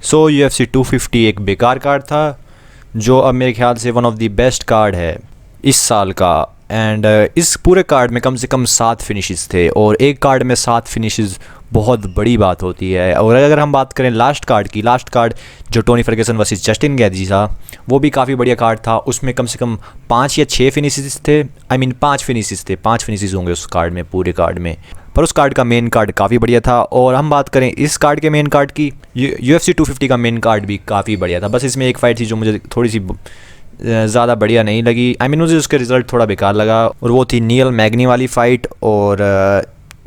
सो UFC 250 एक बेकार card था जो अब मेरे ख्याल से one of the best card है इस साल का। एंड इस पूरे कार्ड में कम से कम 7 फिनिशेस थे और एक कार्ड में 7 फिनिशेस बहुत बड़ी बात होती है। और अगर हम बात करें लास्ट कार्ड जो टोनी फर्ग्यूसन वर्सेस जस्टिन गैथजे था, वो भी काफ़ी बढ़िया कार्ड था। उसमें कम से कम 5 या 6 फिनिशेस थे, 5 फिनिशेस थे, 5 फिनिशेस होंगे उस कार्ड में, पूरे कार्ड में। पर उस कार्ड का मेन कार्ड काफ़ी बढ़िया था। और हम बात करें इस कार्ड के मेन कार्ड की, UFC 250 का मेन कार्ड भी काफ़ी बढ़िया था। बस इसमें एक फ़ाइट थी जो मुझे थोड़ी सी ज़्यादा बढ़िया नहीं लगी। मुझे उसके रिज़ल्ट थोड़ा बेकार लगा और वो थी नील मैगनी वाली फ़ाइट। और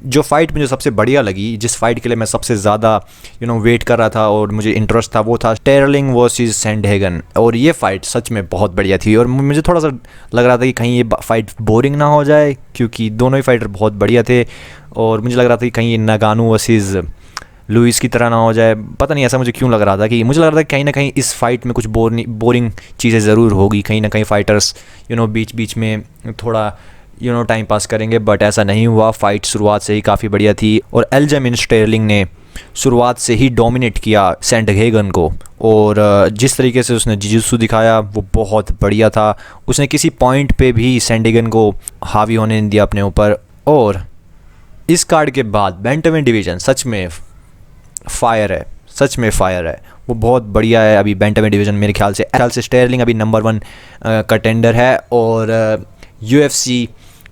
जो फ़ाइट मुझे सबसे बढ़िया लगी, जिस फ़ाइट के लिए मैं सबसे ज़्यादा वेट कर रहा था और मुझे इंटरेस्ट था, वो था स्टेरलिंग वर्सेस सैंडहेगन। और ये फ़ाइट सच में बहुत बढ़िया थी और मुझे थोड़ा सा लग रहा था कि कहीं ये फ़ाइट बोरिंग ना हो जाए, क्योंकि दोनों ही फाइटर बहुत बढ़िया थे। और मुझे लग रहा था कि कहीं ये नगानू वर्सेस लुइस की तरह ना हो जाए। पता नहीं ऐसा मुझे क्यों लग रहा था, कि मुझे लग रहा था कि कहीं ना कहीं इस फाइट में कुछ बोरिंग चीज़ें ज़रूर होगी। कहीं ना कहीं फ़ाइटर्स बीच बीच में थोड़ा टाइम पास करेंगे, बट ऐसा नहीं हुआ। फ़ाइट शुरुआत से ही काफ़ी बढ़िया थी और एल्जमिन स्टेरलिंग ने शुरुआत से ही डोमिनेट किया सैंडहेगन को। और जिस तरीके से उसने जिजुत्सु दिखाया वो बहुत बढ़िया था। उसने किसी पॉइंट पे भी सैंडहेगन को हावी होने नहीं दिया अपने ऊपर। और इस कार्ड के बाद बैंटमवेट डिवीज़न सच में फायर है, वो बहुत बढ़िया है। अभी बैंटमवेट डिवीज़न मेरे ख्याल से स्टेरलिंग अभी नंबर 1 कंटेंडर है। और UFC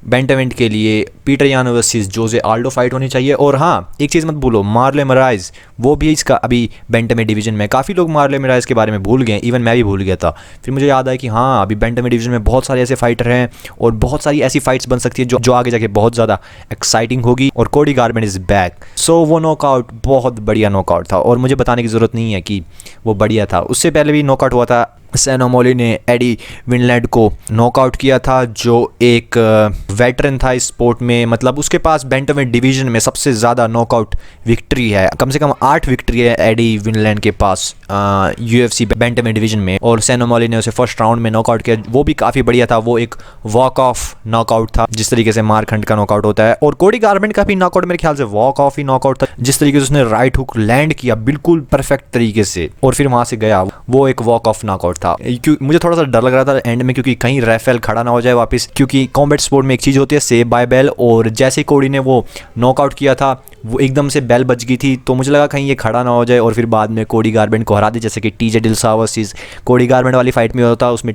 बैंटमवेट के लिए पीटर यान वर्सेस जोजे आल्डो फाइट होनी चाहिए। और हाँ, एक चीज़ मत भूलो, मार्ले मोराइज वो भी इसका अभी बैंटमवेट डिवीज़न में। काफ़ी लोग मार्ले मोराइज के बारे में भूल गए, इवन मैं भी भूल गया था। फिर मुझे याद आया कि हाँ, अभी बैंटमवेट डिवीज़न में बहुत सारे ऐसे फाइटर हैं और बहुत सारी ऐसी फाइट्स बन सकती है जो आगे जाके बहुत ज़्यादा एक्साइटिंग होगी। और कोडी गारबेट इज़ बैक। सो वो नॉकआउट बहुत बढ़िया नॉकआउट था और मुझे बताने की ज़रूरत नहीं है कि वो बढ़िया था। उससे पहले भी नॉकआउट हुआ था, सैन ओमोली ने एडी विनलैंड को नॉकआउट किया था, जो एक वेटरन था इस स्पोर्ट में। मतलब उसके पास बैंटमवेट डिवीज़न में सबसे ज़्यादा नॉकआउट विक्ट्री है, कम से कम 8 विक्ट्री है एडी विनलैंड के पास UFC बैंटमवेट डिवीज़न में। और सैन ओमोली ने उसे फर्स्ट राउंड में नॉकआउट किया, वो भी काफ़ी बढ़िया था। वो एक वॉक ऑफ नॉकआउट था, जिस तरीके से मार्क हंट का नॉकआउट होता है। और कोडी गारबेट का भी नॉकआउट मेरे ख्याल से वॉक ऑफ ही नॉकआउट था, जिस तरीके से उसने राइट हुक लैंड किया बिल्कुल परफेक्ट तरीके से और फिर वहाँ से गया, वो एक वॉक ऑफ नॉकआउट था। मुझे थोड़ा सा डर लग रहा था एंड में, क्योंकि कहीं रेफेल खड़ा ना हो जाए वापस, क्योंकि कॉम्बैट स्पोर्ट में एक चीज़ होती है सेव बाय बेल। और जैसे कोडी ने वो नॉकआउट किया था, वो एकदम से बेल बज गई थी, तो मुझे लगा कहीं ये खड़ा ना हो जाए और फिर बाद में कोडी गारबेट को हरा दे, जैसे कि TJ डिल्सा वर्सेस कोडी गारबेट वाली फाइट में होता। उसमें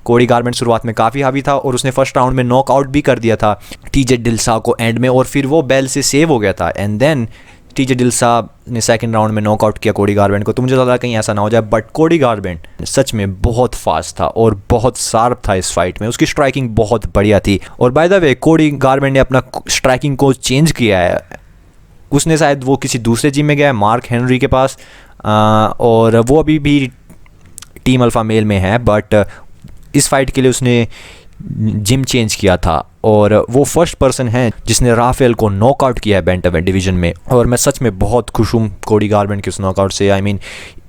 कोडी गारबेट शुरुआत में काफ़ी हावी था और उसने फर्स्ट राउंड में नॉकआउट भी कर दिया था TJ डिल्सा को एंड में, और फिर वो बेल से सेव हो गया था। एंड देन TJ डिल्सा ने सेकंड राउंड में नॉकआउट किया कोडी गारबेट को। तो मुझे लगा कहीं ऐसा ना हो जाए, बट कोडी गारबेट सच में बहुत फास्ट था और बहुत शार्प था इस फाइट में। उसकी स्ट्राइकिंग बहुत बढ़िया थी। और बाय द वे, कोडी गारबेट ने अपना स्ट्राइकिंग को चेंज किया है। उसने शायद वो किसी दूसरे जिम में गया है, मार्क हेनरी के पास, और वो अभी भी टीम अल्फा मेल में है, बट इस फाइट के लिए उसने जिम चेंज किया था। और वो फर्स्ट पर्सन है जिसने राफेल को नॉकआउट किया है बैंटमवेट डिवीज़न में। और मैं सच में बहुत खुश हूँ कोडी गारबेट के उस नॉकआउट से।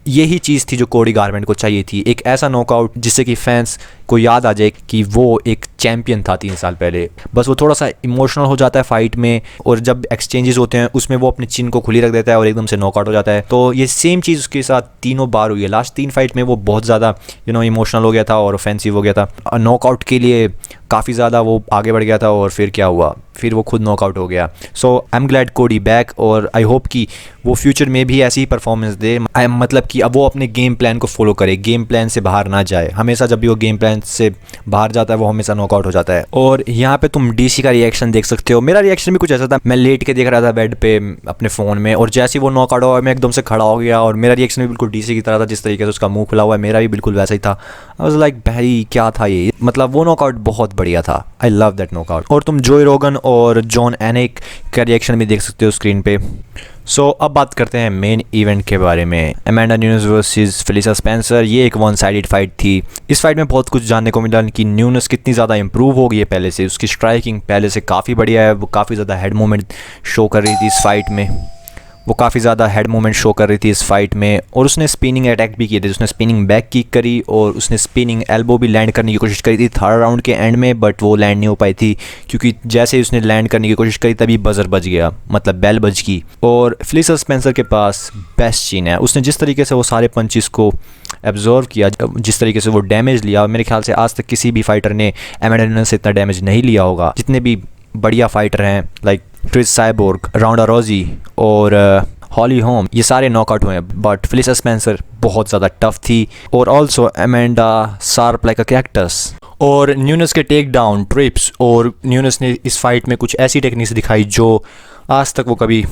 यही चीज़ थी जो कोडी गारबेट को चाहिए थी, एक ऐसा नॉकआउट जिससे कि फैंस को याद आ जाए कि वो एक चैम्पियन था 3 साल पहले। बस वो थोड़ा सा इमोशनल हो जाता है फाइट में, और जब एक्सचेंजेस होते हैं उसमें वो अपनी चिन को खुली रख देता है और एकदम से नॉकआउट हो जाता है। तो ये सेम चीज़ उसके साथ तीनों बार हुई है। लास्ट 3 फाइट में वो बहुत ज़्यादा इमोशनल हो गया था और ऑफेंसिव हो गया था। नॉकआउट के लिए काफ़ी ज़्यादा वो आगे बढ़ गया था और फिर क्या हुआ, फिर वो खुद नॉकआउट हो गया। सो आई एम ग्लैड कोडी बैक, और आई होप कि वो फ्यूचर में भी ऐसी ही परफॉर्मेंस दे। मतलब कि अब वो अपने गेम प्लान को फॉलो करे, गेम प्लान से बाहर ना जाए। हमेशा जब भी वो गेम प्लान से बाहर जाता है वो हमेशा नॉकआउट हो जाता है। और यहाँ पे तुम DC का रिएक्शन देख सकते हो। मेरा रिएक्शन भी कुछ ऐसा था, मैं लेट के देख रहा था बेड पे अपने फ़ोन में, और जैसे ही वो नॉकआउट हुआ मैं एकदम से खड़ा हो गया और मेरा रिएक्शन भी बिल्कुल DC की तरह था। जिस तरीके से उसका मुंह खुला हुआ है, मेरा भी बिल्कुल वैसा ही था। आई वाज लाइक भाई क्या था ये, मतलब वो नॉकआउट बहुत बढ़िया था। I love that knockout. और तुम जोई रोगन और जॉन एनिक का रिएक्शन भी देख सकते हो स्क्रीन पे। सो अब बात करते हैं मेन इवेंट के बारे में। अमेंडा न्यूनेस वर्सेस फेलिसा स्पेंसर, ये एक 1 साइडेड फाइट थी। इस फाइट में बहुत कुछ जानने को मिला कि न्यूनेस कितनी ज़्यादा इंप्रूव हो गई है पहले से। उसकी स्ट्राइकिंग पहले से काफ़ी बढ़िया है, वो काफ़ी ज़्यादा हेड मूवमेंट शो कर रही थी इस फाइट में। वो काफ़ी ज़्यादा हेड मूवमेंट शो कर रही थी इस फाइट में, और उसने स्पिनिंग अटैक भी किए थे। उसने स्पिनिंग बैक किक करी और उसने स्पिनिंग एल्बो भी लैंड करने की कोशिश करी थी थर्ड राउंड के एंड में, बट वो लैंड नहीं हो पाई थी क्योंकि जैसे ही उसने लैंड करने की कोशिश करी तभी बजर बज गया, मतलब बेल बज गई। और फेलिसा स्पेंसर के पास बेस्ट चीन है, उसने जिस तरीके से वो सारे पंचेस को एब्जॉर्व किया, जिस तरीके से वो डैमेज लिया, मेरे ख्याल से आज तक किसी भी फाइटर ने एमेंडा न्यूनेस से इतना डैमेज नहीं लिया होगा। जितने भी बढ़िया फाइटर हैं लाइक क्रिस साइबोर्ग, राउंडा रोजी और हॉली होम, ये सारे नॉकआउट हुए हैं, बट फेलिसा स्पेंसर बहुत ज़्यादा टफ थी। और ऑल्सो एमेंडा शार्प लाइक अ कैक्टस। और न्यूनेस के टेक डाउन ट्रिप्स, और न्यूनेस ने इस फाइट में कुछ ऐसी टेक्निक्स दिखाई जो आज तक वो कभी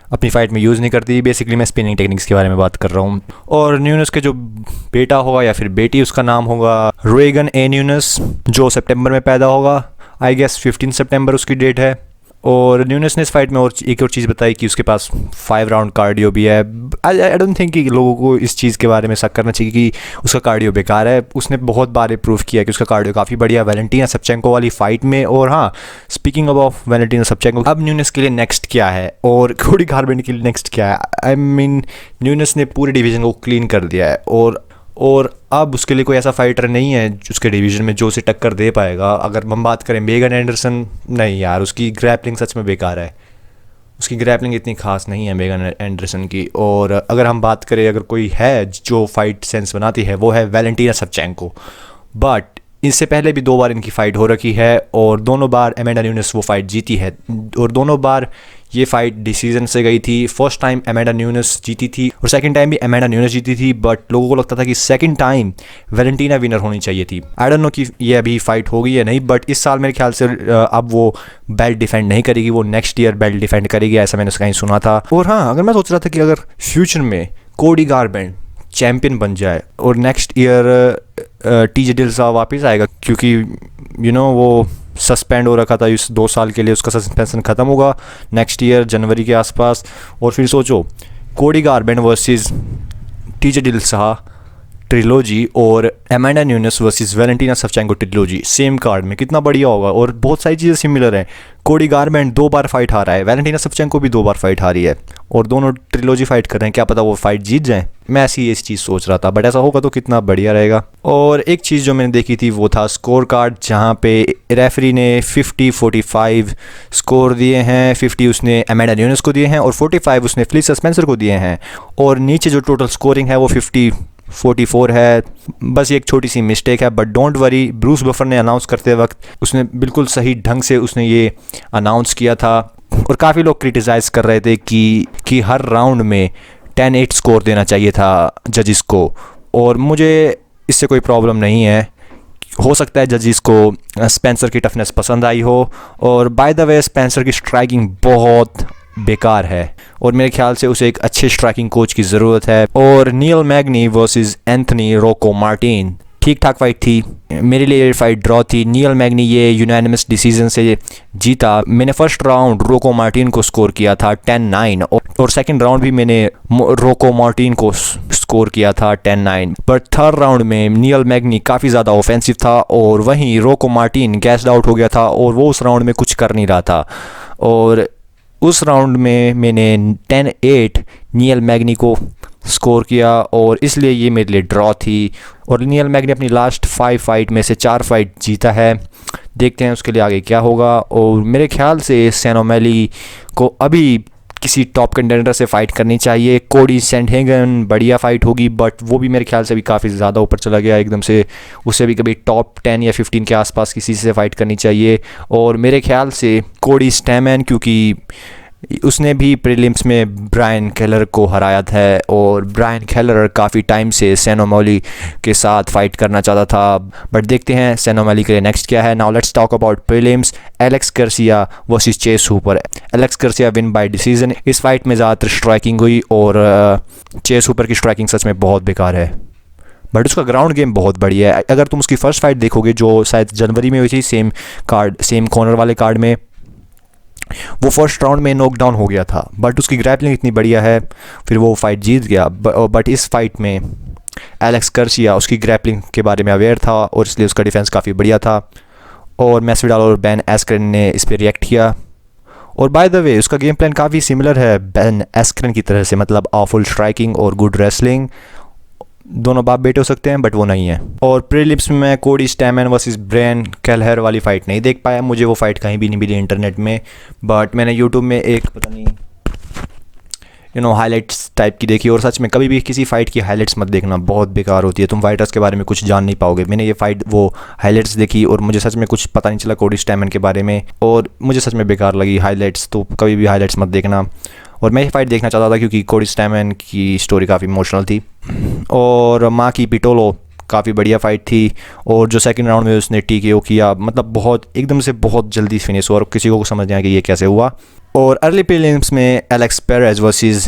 अपनी फ़ाइट में यूज़ नहीं करती। बेसिकली मैं स्पिनिंग टेक्निक्स के बारे में बात कर रहा हूँ। और न्यूनेस के जो बेटा होगा या फिर बेटी, उसका नाम होगा रेगन ए न्यूनेस, जो सितंबर में पैदा होगा। आई गेस 15 सितंबर उसकी डेट है। और न्यूनेस ने इस फाइट में और एक और चीज़ बताई कि उसके पास 5 राउंड कार्डियो भी है। आई डोंट थिंक कि लोगों को इस चीज़ के बारे में शक करना चाहिए कि उसका कार्डियो बेकार है। उसने बहुत बार प्रूव किया कि उसका कार्डियो काफ़ी बढ़िया वैलेंटीना शेवचेंको वाली फ़ाइट में। और हाँ, स्पीकिंग ऑफ वैलेंटीना शेवचेंको, अब न्यूनेस के लिए नेक्स्ट क्या है और कोडी गारबेंड के लिए नेक्स्ट क्या है? आई मीन न्यूनेस ने पूरे डिवीज़न को क्लीन कर दिया है और अब उसके लिए कोई ऐसा फाइटर नहीं है उसके डिवीज़न में जो उसे टक्कर दे पाएगा। अगर हम बात करें मेगन एंडरसन, नहीं यार, उसकी ग्रैपलिंग सच में बेकार है। उसकी ग्रैपलिंग इतनी खास नहीं है मेगन एंडरसन की। और अगर हम बात करें अगर कोई है जो फाइट सेंस बनाती है, वो है वैलेंटीना शेवचेंको। बट इससे पहले भी 2 बार इनकी फ़ाइट हो रखी है और दोनों बार एमेंडा न्यूनेस वो फ़ाइट जीती है और दोनों बार ये फ़ाइट डिसीजन से गई थी। फर्स्ट टाइम एमेंडा न्यूनेस जीती थी और सेकंड टाइम भी एमेंडा न्यूनेस जीती थी, बट लोगों को लगता था कि सेकंड टाइम वैलेंटीना विनर होनी चाहिए थी। आई डोंट नो कि ये अभी फ़ाइट हो गई है नहीं, बट इस साल मेरे ख्याल से अब वो बेल्ट डिफेंड नहीं करेगी, वो नेक्स्ट ईयर बेल्ट डिफेंड करेगी, ऐसा मैंने कहीं सुना था। और हाँ, अगर मैं सोच रहा था कि अगर फ्यूचर में कोडी गारबेंड चैम्पियन बन जाए और नेक्स्ट ईयर टीजे डिल्सा वापस आएगा, क्योंकि वो सस्पेंड हो रखा था इस 2 साल के लिए, उसका सस्पेंशन ख़त्म होगा नेक्स्ट ईयर जनवरी के आसपास। और फिर सोचो कोडी गारबेंड वर्सेस टीजे डिल्सा ट्रिलॉजी और Amanda newness versus Valentina Shevchenko trilogy same card में, कितना बढ़िया होगा। और बहुत सारी चीज़ें सिमिलर हैं। कोडी गारबेंड 2 बार फाइट हारा है, वैलेंटीना शेवचेंको भी 2 बार फाइट हारी है और दोनों ट्रिलॉजी फाइट कर रहे हैं। क्या पता वो फाइट जीत जाएं, मैं ऐसी इस चीज़ सोच रहा था, बट ऐसा होगा तो कितना बढ़िया रहेगा। और एक चीज़ जो मैंने देखी थी वो था स्कोर कार्ड, जहाँ पे रेफरी ने 50-45 स्कोर दिए हैं। 50 उसने एमेंडा न्यूनेस को दिए हैं और 45 उसने फेलिसा स्पेंसर को दिए हैं। और नीचे जो टोटल स्कोरिंग है वो 50-44 है। बस ये एक छोटी सी मिस्टेक है, but don't worry, Bruce buffer ने अनाउंस करते वक्त उसने बिल्कुल सही ढंग से उसने ये अनाउंस किया था। और काफ़ी लोग क्रिटिसाइज़ कर रहे थे कि हर राउंड में 10-8 स्कोर देना चाहिए था जजिस को, और मुझे इससे कोई प्रॉब्लम नहीं है। हो सकता है जजिस को स्पेंसर की टफनेस पसंद आई हो। और बाय द वे स्पेंसर की स्ट्राइकिंग बहुत बेकार है और मेरे ख्याल से उसे एक अच्छे स्ट्राइकिंग कोच की ज़रूरत है। और नील मैग्नी वर्सेस एंथनी रोको मार्टिन, ठीक ठाक फाइट थी। मेरे लिए ये फाइट ड्रॉ थी। नील मैग्नी ये यूनानिमस डिसीजन से जीता। मैंने फर्स्ट राउंड रोको मार्टिन को स्कोर किया था 10-9 और सेकंड राउंड भी मैंने रोको मार्टिन को स्कोर किया था 10-9, बट थर्ड राउंड में नील मैग्नी काफ़ी ज़्यादा ऑफेंसिव था और वहीं रोको मार्टिन गैस्ड आउट हो गया था और वो उस राउंड में कुछ कर नहीं रहा था। और उस राउंड में मैंने 10-8 नील मैग्नी को स्कोर किया और इसलिए ये मेरे लिए ड्रॉ थी। और नील मैग्नी अपनी लास्ट 5 फाइट में से 4 फाइट जीता है। देखते हैं उसके लिए आगे क्या होगा। और मेरे ख्याल से सैन ओमैली को अभी किसी टॉप कंटेंडर से फ़ाइट करनी चाहिए। कोडी सैंडहेगन बढ़िया फ़ाइट होगी, बट वो भी मेरे ख्याल से भी काफ़ी ज़्यादा ऊपर चला गया एकदम से। उसे भी कभी टॉप 10 या 15 के आसपास किसी से फ़ाइट करनी चाहिए। और मेरे ख्याल से कोडी स्टैमन, क्योंकि उसने भी प्रीलिम्स में ब्रायन केलर को हराया था और ब्रायन केलर काफ़ी टाइम से सैन ओमैली के साथ फ़ाइट करना चाहता था, बट देखते हैं सैन ओमैली के लिए नेक्स्ट क्या है। Now let's talk about prelims. Alex Garcia versus Chase Hooper. Alex Garcia win by decision. इस फाइट में ज़्यादातर स्ट्राइकिंग हुई और चेस हूपर की स्ट्राइकिंग सच में बहुत बेकार है, बट उसका ग्राउंड गेम बहुत बढ़िया है। अगर तुम उसकी फर्स्ट फाइट देखोगे जो शायद जनवरी में हुई थी, सेम कॉर्नर वाले कार्ड में, वो फर्स्ट राउंड में नॉकडाउन हो गया था, बट उसकी ग्रैपलिंग इतनी बढ़िया है, फिर वो फाइट जीत गया। बट इस फाइट में एलेक्स गार्सिया उसकी ग्रैपलिंग के बारे में अवेयर था और इसलिए उसका डिफेंस काफ़ी बढ़िया था। और मैसविडाल और बैन एस्करेन ने इस पर रिएक्ट किया और बाय द वे उसका गेम प्लान काफ़ी सिमिलर है बेन एस्करन की तरह से, मतलब ऑफुल स्ट्राइकिंग और गुड रेसलिंग, दोनों बाप बेटे हो सकते हैं बट वो नहीं है। और प्रीलिम्स में मैं कोडी स्टैमन वर्सेस ब्रेन कैलहर वाली फ़ाइट नहीं देख पाया, मुझे वो फ़ाइट कहीं भी नहीं मिली इंटरनेट में, बट मैंने यूट्यूब में एक पता नहीं हाइलाइट्स टाइप की देखी। और सच में कभी भी किसी फ़ाइट की हाइलाइट्स मत देखना, बहुत बेकार होती है, तुम फाइटर्स के बारे में कुछ जान नहीं पाओगे। मैंने ये फ़ाइट वो हाइलाइट्स देखी और मुझे सच में कुछ पता नहीं चला कोडी स्टैमन के बारे में, और मुझे सच में बेकार लगी हाइलाइट्स, तो कभी भी हाइलाइट्स मत देखना। और मैं ये फ़ाइट देखना चाहता था क्योंकि कोडी स्टैमन की स्टोरी काफ़ी इमोशनल थी, और माँ की पिटोलो काफ़ी बढ़िया फ़ाइट थी। और जो सेकंड राउंड में उसने TKO किया, मतलब बहुत एकदम से बहुत जल्दी फिनिश हुआ और किसी को समझ नहीं आया कि ये कैसे हुआ। और अर्ली प्रीलिम्स में एलेक्स पेरेज वर्सेस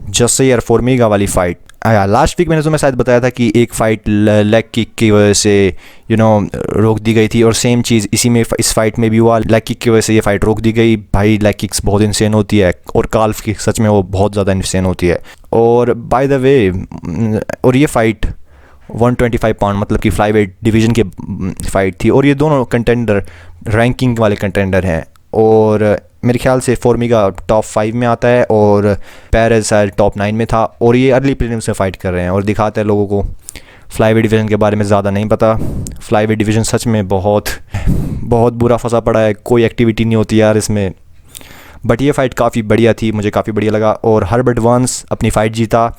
जसियर फोर्मिगा वाली फ़ाइट, लास्ट वीक मैंने तुम्हें शायद बताया था कि एक फ़ाइट लेग किक की वजह से रोक दी गई थी, और सेम चीज़ इस फाइट में भी हुआ, लेग किक की वजह से ये फ़ाइट रोक दी गई। भाई लेग किक्स बहुत इंसेन होती है, और काल्फ किक सच में वो बहुत ज़्यादा इंसेन होती है। और बाय द वे और ये फ़ाइट 125 पाउंड मतलब कि फ्लाईवेट डिवीज़न की फ़ाइट थी, और ये दोनों कंटेंडर रैंकिंग वाले कंटेंडर हैं, और मेरे ख्याल से फोर्मिगा टॉप 5 में आता है और पेरेज शायद टॉप 9 में था, और ये अर्ली प्रीलिम्स में फ़ाइट कर रहे हैं। और दिखाते हैं लोगों को फ्लाईवेट डिवीज़न के बारे में ज़्यादा नहीं पता, फ्लाईवेट डिवीज़न सच में बहुत बुरा फंसा पड़ा है, कोई एक्टिविटी नहीं होती यार इसमें। बट ये फ़ाइट काफ़ी बढ़िया थी, मुझे काफ़ी बढ़िया लगा। और हर्बर्ट बर्न्स अपनी फ़ाइट जीता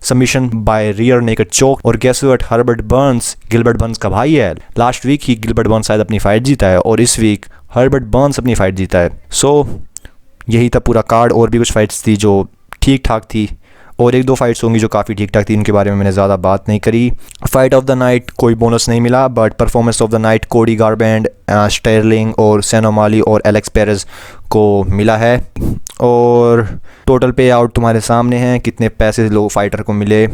submission by rear naked choke, और guess what, Herbert Burns Gilbert Burns का भाई है। लास्ट वीक ही गिलबर्ट बर्न्स शायद अपनी फ़ाइट जीता है, और इस वीक हर्बर्ट बर्न्स अपनी फ़ाइट जीता है। सो यही था पूरा कार्ड। और भी कुछ फ़ाइट्स थी जो ठीक ठाक थी, और एक दो फाइट्स होंगी जो काफ़ी ठीक ठाक थी, उनके बारे में मैंने ज़्यादा बात नहीं करी। फाइट ऑफ द नाइट कोई बोनस नहीं मिला, but performance of the night कोडी गारबैंड, स्टर्लिंग और सेन ओमाली और एलेक्स पेरेज को मिला है। और टोटल पे आउट तुम्हारे सामने हैं, कितने पैसे लोग फाइटर को मिले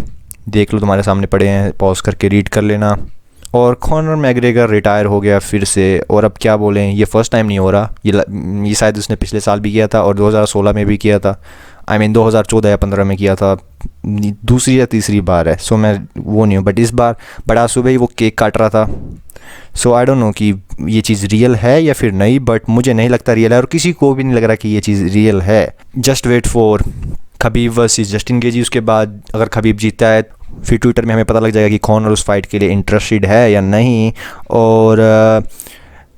देख लो, तुम्हारे सामने पड़े हैं, पॉज करके रीड कर लेना। और कॉनर मैग्रेगर रिटायर हो गया फिर से, और अब क्या बोलें, ये फ़र्स्ट टाइम नहीं हो रहा, ये शायद उसने पिछले साल भी किया था और 2016 में भी किया था, 2014 या 15 में किया था, दूसरी या तीसरी बार है। सो मैं वो नहीं हूँ, बट इस बार बड़ा सुबह ही वो केक काट रहा था। सो आई डोंट नो कि ये चीज़ रियल है या फिर नहीं, बट मुझे नहीं लगता रियल है, और किसी को भी नहीं लग रहा कि ये चीज़ रियल है। Just wait for Khabib versus Justin Gaethje, उसके बाद अगर खबीब जीता है फिर ट्विटर में हमें पता लग जाएगा कि कॉनर उस फाइट के लिए इंटरेस्टेड है या नहीं। और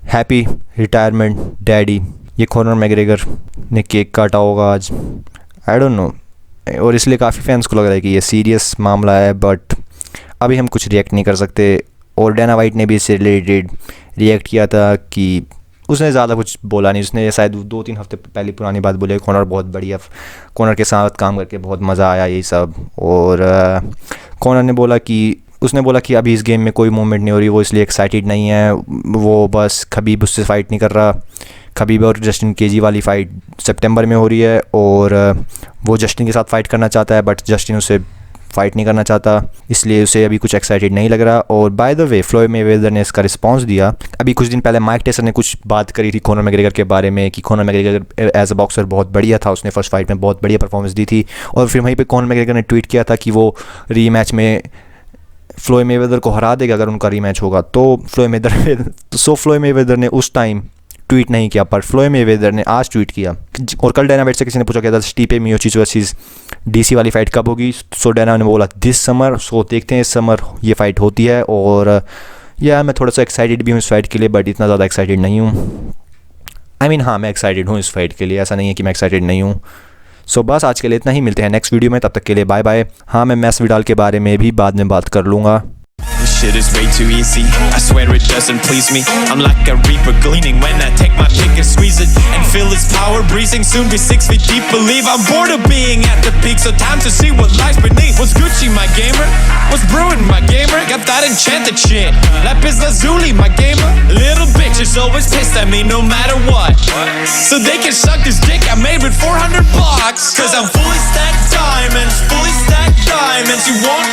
हैप्पी रिटायरमेंट डैडी, ये कॉनर मैग्रेगर ने केक काटा होगा आज, आई डोंट नो, और इसलिए काफ़ी फैंस को लग रहा है कि ये सीरियस मामला है, बट अभी हम कुछ रिएक्ट नहीं कर सकते। और डैना वाइट ने भी इससे रिलेटेड रिएक्ट किया था कि उसने ज़्यादा कुछ बोला नहीं, उसने शायद 2-3 हफ्ते पहले पुरानी बात बोली, कॉनर बहुत बढ़िया, कॉनर के साथ काम करके बहुत मज़ा आया यही सब। और कॉनर ने बोला कि उसने बोला कि अभी इस गेम में कोई मूवमेंट नहीं हो रही, वो इसलिए एक्साइटेड नहीं है, वो बस खबीब उससे फ़ाइट नहीं कर रहा। खबीब और जस्टिन केजी वाली फ़ाइट सितंबर में हो रही है, और वो जस्टिन के साथ फ़ाइट करना चाहता है, बट जस्टिन उसे फ़ाइट नहीं करना चाहता, इसलिए उसे अभी कुछ एक्साइटेड नहीं लग रहा। और by the way Floyd Mayweather ने इसका रिस्पांस दिया। अभी कुछ दिन पहले माइक टेसन ने कुछ बात करी थी कॉनर मैग्रेगर के बारे में कि Conor McGregor as a boxer बहुत बढ़िया था, उसने फर्स्ट फाइट में बहुत बढ़िया परफॉर्मेंस दी थी। और फिर वहीं पे कॉनर मैग्रेगर ने ट्वीट किया था कि वो रीमैच में फ्लोयड मेवेदर को हरा देगा अगर उनका रीमैच होगा। तो फ्लोयड मेवेदर ने उस टाइम ट्वीट नहीं किया, पर फ्लोयड मेवेदर ने आज ट्वीट किया। और कल डायना वाइट से किसी ने पूछा क्या था स्टीफे मियोचिच वर्सेस DC वाली फ़ाइट कब होगी, सो डायना ने बोला दिस समर। सो देखते हैं इस समर ये फ़ाइट होती है। और या मैं थोड़ा सा एक्साइटेड भी हूँ इस फाइट के लिए, बट इतना ज़्यादा एक्साइटेड नहीं हूँ। हाँ, मैं एक्साइटेड हूँ इस फाइट के लिए, ऐसा नहीं है कि मैं एक्साइटेड नहीं हूँ। सो बस आज के लिए इतना ही, मिलते हैं नेक्स्ट वीडियो में, तब तक के लिए बाय बाय। हाँ, मैं मैस विडाल के बारे में भी बाद में बात कर लूँगा। Shit is way too easy, I swear it doesn't please me. I'm like a reaper gleaning when I take my pick and squeeze it and feel its power breezing, soon be 6 feet deep. Believe I'm bored of being at the peak, so time to see what lies beneath. What's Gucci, my gamer? What's brewing, my gamer? Got that enchanted shit, Lapis Lazuli, my gamer. Little bitch is always pissed at me no matter what, so they can suck this dick I made with $400. Cause I'm fully stacked diamonds, you want